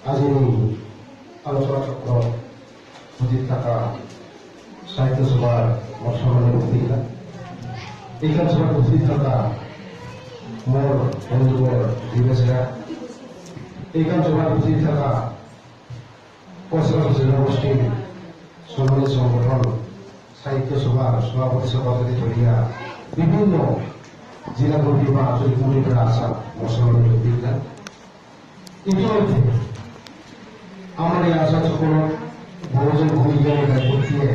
আজি আলোচনা চক্র উপস্থিত থাকা সাহিত্য সভার সম্মানের অতিথিরা, এইখান সভায় উপস্থিত থাকা মোর বন্ধুবর দিবসেরা, এইখান সভায় উপস্থিত থাকা কচরা জনগোষ্ঠীর সম্মানিত সংগঠন সাহিত্য সভার সভাপতি সভাপতি ধরিয়া বিভিন্ন জেলা কমিটি বা আঞ্চলিক কমিটির আসা সম্মানিত অতিথিরা, ইতিমধ্যে আমার এই আশা সকল বহুজন ভূমিকায় দায়িত্ব দিয়ে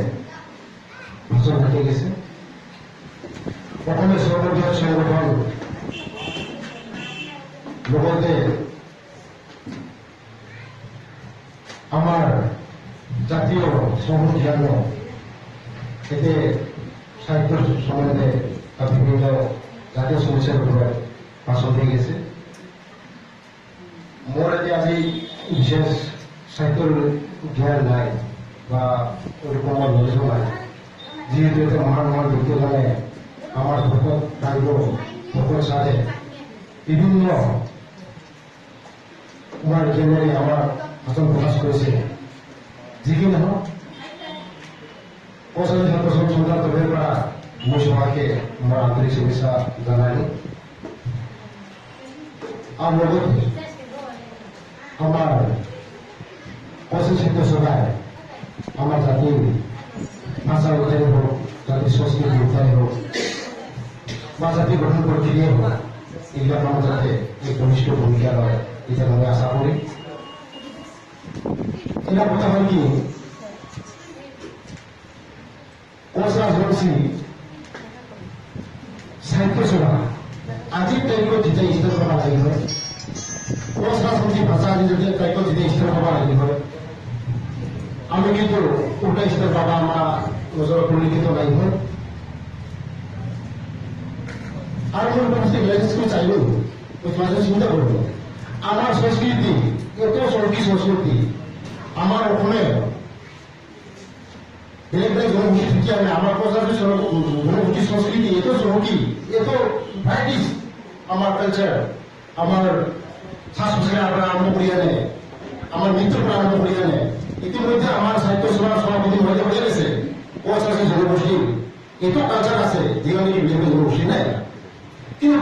ভাষণ ঘটে গেছে। প্রথমে সর্ববৃহৎ সংগঠন লগতে আমার জাতীয় সংহতি এতে সাহিত্য সম্বন্ধে বিভিন্ন জাতীয় সমস্যার উপরে ভাষণ দিয়ে গেছে। মোর এতে আজি বিশেষ সাহিত্যর জ্ঞান নাই বা ওরকম আমার নলেজও নাই, যেহেতু এতে মহান মহান ব্যক্তিগণে আমার ভকত দায়িত্ব ভকত সাথে বিভিন্ন আমার কেন্দ্রে আমার ভাষণ প্রকাশ করেছে। যিকি নহওক পঁচাশী ছাত্র সন্তান তরফের পৰা মই সভাকে আমার আন্তরিক শুভেচ্ছা জানাই। আর লগতে আমার পঁচিশ সাহিত্য সভায় আমার জাতির ভাষা উদ্ধারে হোক, জাতির সংস্কৃতি উদ্ধারে হোক বা জাতি গঠন প্রক্রিয়ায় হোক, এইগুলো আমার যাতে এই ঘনিষ্ঠ ভূমিকা রয় এটা আমি আশা করি। এটা কথা হয় কি কোচ রাজবংশী সাহিত্য সভা আজিৰ তাৰিখত যেতিয়া স্থিৰ হ'ব লাগিল হয়, কোচ ৰাজবংশী ভাষা আজি যেতিয়া তাৰিখত যেতিয়া স্থিৰ হ'ব লাগিল হয়, আমি কিন্তু উল্টা স্থির পাবা আমরা নজর পরিলিখিত নাই হয়। আর কোন উপস্থিত লেজিসকে চাইলেও ওই মাঝে চিন্তা করবো আমার সংস্কৃতি এত চহকী সংস্কৃতি, আমার ওখানে বেলেগ বেলেগ জনগোষ্ঠী থাকি আমি আমার প্রচার জনগোষ্ঠী সংস্কৃতি এত চহকী, এত ভ্যারাইটিস আমার কালচার, আমার শ্বাস প্রশ্বাস আরম্ভ করি আনে, আমার নৃত্য আরম্ভ করি আনে। ইতিমধ্যে আমার সাহিত্য সভার সভাপতি মহিলা হয়ে গেছে পঁচাশি জনগোষ্ঠী এত কালচার আছে যেখানে বিভিন্ন জনগোষ্ঠী নাই, কিন্তু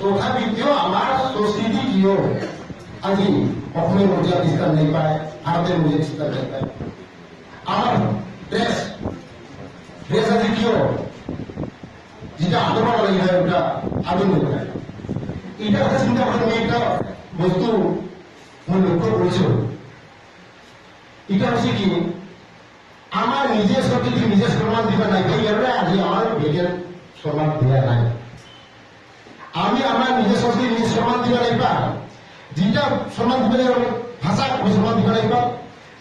তথাপিও আমার সংস্কৃতি কিয় আজি অসমের মধ্যে বিস্তার নেই পায়, ভারতের মধ্যে বিস্তার নেই পায়। আমার ড্রেস আজি কিয় যেটা আদর লাগে হয় ওটা আদর নেই পায়। এটা কথা চিন্তা করে আমি একটা বস্তু মই লক্ষ্য করেছি। এটা হচ্ছে কি আমার নিজের সংস্কৃতি নিজের সম্মান দিবে নাই, এই কারণে আজি আমার বেগের সম্মান দেওয়া নাই। আমি আমার নিজের সংস্কৃতি নিজের সম্মান দিবে নাই পা, যেটা সম্মান দিবে ভাষা সম্মান দিবে নাই পা,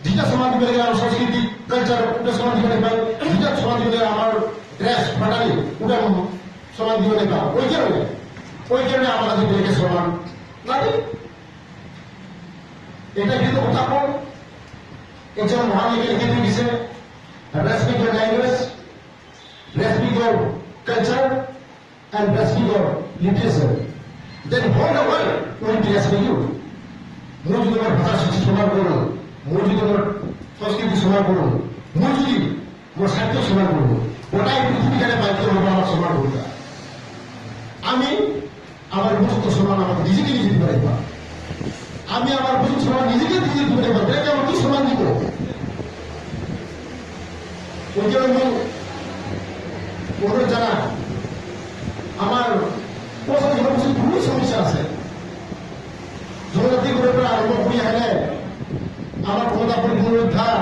যেটা সম্মান দিবে আমার সংস্কৃতি কালচার ওটা সম্মান দিবে নাই পা, যেটা সম্মান দিবে আমার ড্রেস ফাটালি ওটা সম্মান দিবে নাই পা। ওই কারণে আমার আজি বেগের সম্মান লাগে। এটা কিন্তু কথা কম একজন মহান লিখে দিয়েছে, respect your language, respect your culture, and respect your literature. Then whole the world will be respect you. মই যদি আমার ভাষা সমান করুন, মই যদি আমার সংস্কৃতি সমান করুন, মই যদি আমার সাহিত্য সমান করুন, ওটাই পৃথিবীখানে বাধ্য হবে আমার সমান করতে। আমি আমার উপযুক্ত সমান আমার নিজেকে নিজে দিতে পারি, আমি আমার উপযুক্ত সমান নিজেকে নিজে দিতে পারি, এটাকে আমার কি সমান দিব? ওই জন্য অনুরোধ জানা আমার প্রথম জনগোষ্ঠীর খুবই সমস্যা আছে। জনজাতি করে আরম্ভ করি হলে আমার ক্ষমতা পুনরুদ্ধার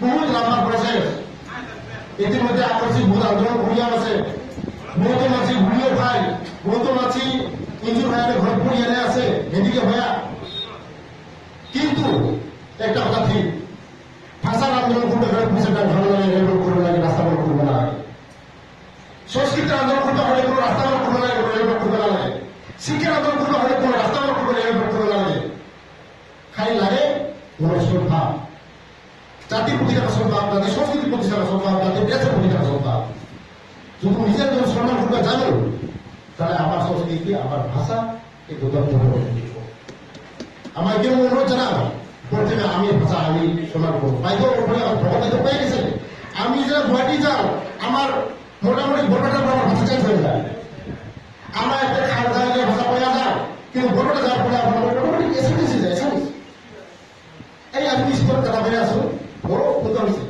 বহুত লম্বা প্রসেস। ইতিমধ্যে আকর্ষিত বহুত আন্দোলন করিয়া আছে, বহুত মাছি ঘুরিয়ে খাই, বহুত মাছি ইঞ্জুর হয়ে ঘর পড়িয়ে আছে এদিকে হইয়া। কিন্তু একটা কথা ঠিক, ভাষার আন্দোলন করতে হলে বিষয়টা ভালো লাগে, রেলরোড করবে লাগে, রাস্তা বন্ধ করবে না লাগে। সংস্কৃতির আন্দোলন করতে হলে কোনো রাস্তা বন্ধ করবে লাগে, রেলরোড করবে না লাগে। শিক্ষার আন্দোলন করতে হলে কোনো রাস্তা বন্ধ করবে, রেলরোড করবে না লাগে। খালি লাগে কোনো শ্রদ্ধা, জাতির প্রতি থাকা শ্রদ্ধা, জাতির সংস্কৃতির প্রতি থাকা শ্রদ্ধা, জাতির দেশের প্রতি থাকা শ্রদ্ধা। যদি নিজের জন্য সম্মান করতে জানো তাহলে আমার সংস্কৃতি আমার ভাষা এই দুর্দান্ত আমার কেউ অনুরোধ জানাও প্রথমে আমি ভাষা আমি শোনার করবো বাইদেও ভগবান পেয়ে গেছে আমি যারা গুয়াহাটি যাও আমার মোটামুটি বড়টা আমার ভাষা চেঞ্জ হয়ে যায় আমার একটা খাওয়া দাওয়া ভাষা পড়া যায় কিন্তু বড়টা যাওয়ার পরে আমার মোটামুটি এসএমএস যায় এসএমএস এই আমি স্কুল কথা বেড়ে আসো বড় কথা হয়েছে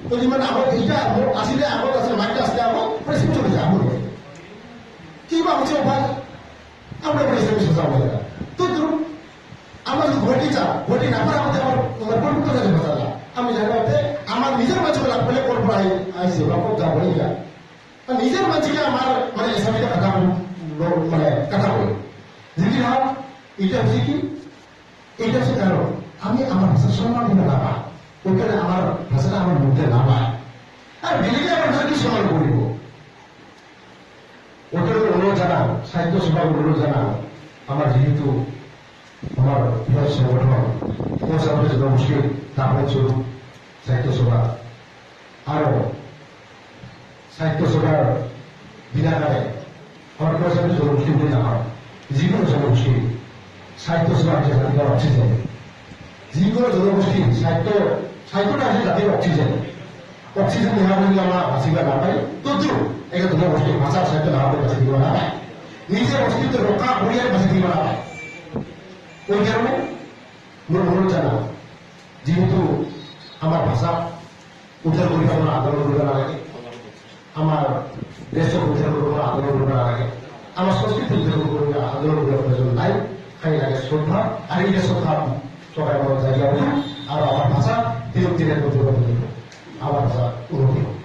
তো যেমন আমার এইটা আসলে আমার কাছে মাইকটা আসলে আমার প্রেসিডেন্ট চলে যায় আমার কি বা হচ্ছে ভাই আমরা বলে এসএমএস ভাষা বলে তো ধরুন আমরা যদি ঘটি চা ঘটি না পারে আমাদের আমার পরিবর্তন হয়ে যাবে দাদা আমি জানি বলতে আমার নিজের মাঝে বলে পেলে করবো আইসি বা যা বলি যা নিজের মাঝিকে আমার মানে এসএমএস কথা মানে কথা বলি যদি ভাব এটা হচ্ছে কি এটা হচ্ছে কারণ আমি আমার ভাষার সম্মান দিতে না পাই ওখানে আমার ভাষাটা আমার মুখে না পায় আর বিলিকে আমার ভাষা কি সম্মান করিব ওটার অনুরোধ জানাও সাহিত্য সভার অনুরোধ জানাও আমার যেহেতু আমার বৃহৎ সংগঠন কোষাবাদের মুশকিল তারপরে চলুন সাহিত্য সভা আরো সাহিত্য সভার বিনাকারে আমার কোষাবাদের জনগোষ্ঠী বলে না হয় যে কোনো জনগোষ্ঠী সাহিত্য সভা হচ্ছে জাতির অক্সিজেন যে কোনো জনগোষ্ঠী সাহিত্যটা আছে জাতির অক্সিজেন অক্সিজেন নেওয়া যদি আমরা বাঁচিবা না পাই তদ্রু একটা জনগোষ্ঠী ভাষা সাহিত্য না হলে বাঁচি দিব না পাই নিজের অস্তিত্ব রক্ষা করিয়া বাঁচি দিব না পাই ওই কারণে মোর অনুরোধ জানা যেহেতু আমার ভাষা উদ্ধার করি কোনো আন্দোলন করবে না লাগে আমার দেশক উদ্ধার করবো কোনো আন্দোলন করবে না লাগে আমার সংস্কৃতি উদ্ধার করবো আন্দোলন করার প্রয়োজন নাই খাই লাগে শ্রদ্ধা আর এই যে শ্রদ্ধা সবাই আমার জায়গা হবে আর আমার ভাষা দিনক দিনের প্রতিরোধ আমার ভাষা উন্নতি হোক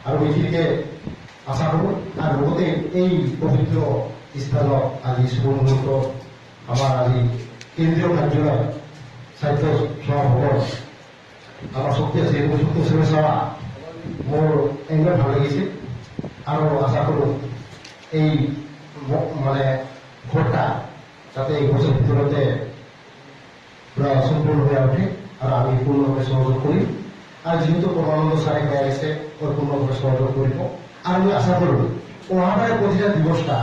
আর এইটিকে আশা করব আর লগতে এই পবিত্র স্থানত আজি শুভ মুহূর্ত আমার আজি কেন্দ্রীয় কার্যালয় সাহিত্য সভাভবন আমার শক্তি আছে এই শক্তি হিসেবে চাওয়া মোৰ একদম ভাল লাগিছে আৰু আশা কৰোঁ এই মানে ভোটটা যাতে এই বছর ভিতরতে পুরা সম্পূর্ণ হয়ে ওঠে আর আমি পূর্ণভাবে সহযোগ করি আর যেহেতু পরমানন্দ স্যারে হয়ে গেছে ওর পূর্ণভাবে সহযোগ করব আর আমি আশা করব ওনাদের প্রতিটা দিবসটা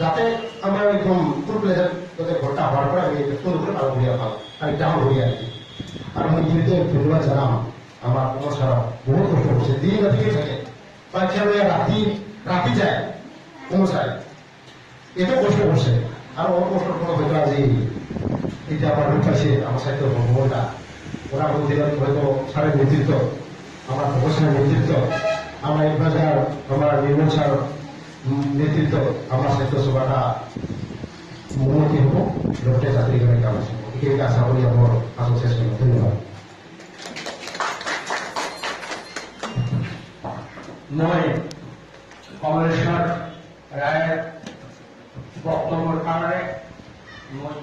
যাতে আমার একদম ফুল প্লেজার যাতে ভোটটা হওয়ার পরে আমি সুন্দর করে পালন করিয়া পাবো আমি ডাউন হই আর কি আর আমি যেহেতু ধন্যবাদ জানাম আমার কোনো সারা বহুত কষ্ট করছে দিন রাতিকে থাকে বাচ্চা রাতি যায় কোনো সাই এত কষ্ট করছে আর ওর কষ্ট কোনো হয়তো আজি এটা আমার রূপ আছে আমার সাহিত্য ভবনটা ওরা বলতে হয়তো স্যারের নেতৃত্ব আমার প্রফেসরের নেতৃত্ব আমার একবাজার আমার নির্মল স্যার নেতৃত্ব আমার সাহিত্য সভাটা উন্নতি হব লোকটা জাতির কাম আছে এইখিনি আশা করি আমার আসল শেষ করব ধন্যবাদ মই কমলেশ্বৰ ৰায়ৰ বক্তব্যৰ কাৰণে মই